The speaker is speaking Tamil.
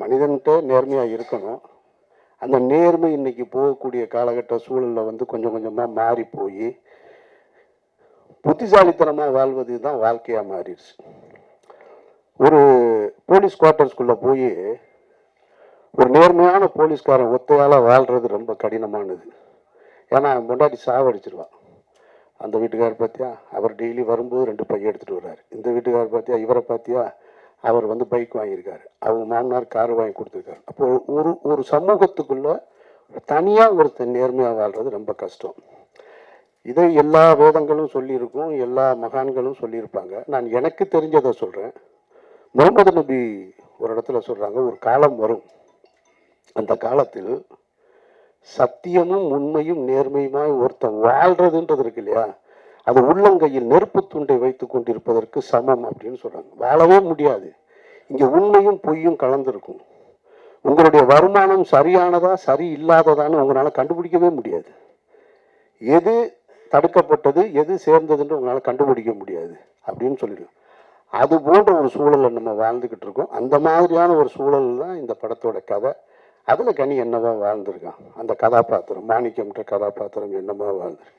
மனிதன்கிட்ட நேர்மையாக இருக்கணும். அந்த நேர்மை இன்னைக்கு போகக்கூடிய காலகட்ட சூழலில் வந்து கொஞ்சம் கொஞ்சமாக மாறி போய் புத்திசாலித்தனமாக வாழ்வது தான் வாழ்க்கையாக மாறிடுச்சு. ஒரு போலீஸ் குவார்ட்டர்ஸ்குள்ளே போய் ஒரு நேர்மையான போலீஸ்காரன் ஒத்தையால் வாழ்கிறது ரொம்ப கடினமானது. ஏன்னா முன்னாடி சாவடிச்சிருவான். அந்த வீட்டுக்காரர் பார்த்தியா, அவர் டெய்லி வரும்போது 2 பையன் எடுத்துகிட்டு வர்றாரு. இந்த வீட்டுக்காரர் பார்த்தியா, இவரை பார்த்தியா, அவர் வந்து பைக் வாங்கியிருக்காரு, அவங்க மாமனார் கார் வாங்கி கொடுத்துருக்காரு. அப்போ ஒரு ஒரு சமூகத்துக்குள்ள தனியாக ஒருத்தர் நேர்மையாக வாழ்கிறது ரொம்ப கஷ்டம். இதை எல்லா வேதங்களும் சொல்லியிருக்கும், எல்லா மகான்களும் சொல்லியிருப்பாங்க. நான் எனக்கு தெரிஞ்சதை சொல்கிறேன். முகமது நபி ஒரு இடத்துல சொல்கிறாங்க, ஒரு காலம் வரும், அந்த காலத்தில் சத்தியமும் உண்மையும் நேர்மையுமாய் ஒருத்தன் வாழ்றதுன்றது இருக்கு இல்லையா, அது உள்ளங்கையில் நெருப்பு துண்டை வைத்து கொண்டிருப்பதற்கு சமம் அப்படின்னு சொல்றாங்க. வாழவே முடியாது. இங்க உண்மையும் பொய்யும் கலந்துருக்கும். உங்களுடைய வருமானம் சரியானதா சரி இல்லாததான்னு உங்களால கண்டுபிடிக்கவே முடியாது. எது தடுக்கப்பட்டது எது சேர்ந்ததுன்னு உங்களால கண்டுபிடிக்க முடியாது அப்படின்னு சொல்லிடுவோம். அது போன்ற ஒரு சூழலை நம்ம வாழ்ந்துக்கிட்டு இருக்கோம். அந்த மாதிரியான ஒரு சூழல் தான் இந்த படத்தோட கதை. அதில் கனி என்னவா வாழ்ந்திருக்கான், அந்த கதாபாத்திரம் மாணிக்கம்ன்ற கதாபாத்திரம் என்னவா வாழ்ந்திருக்கு.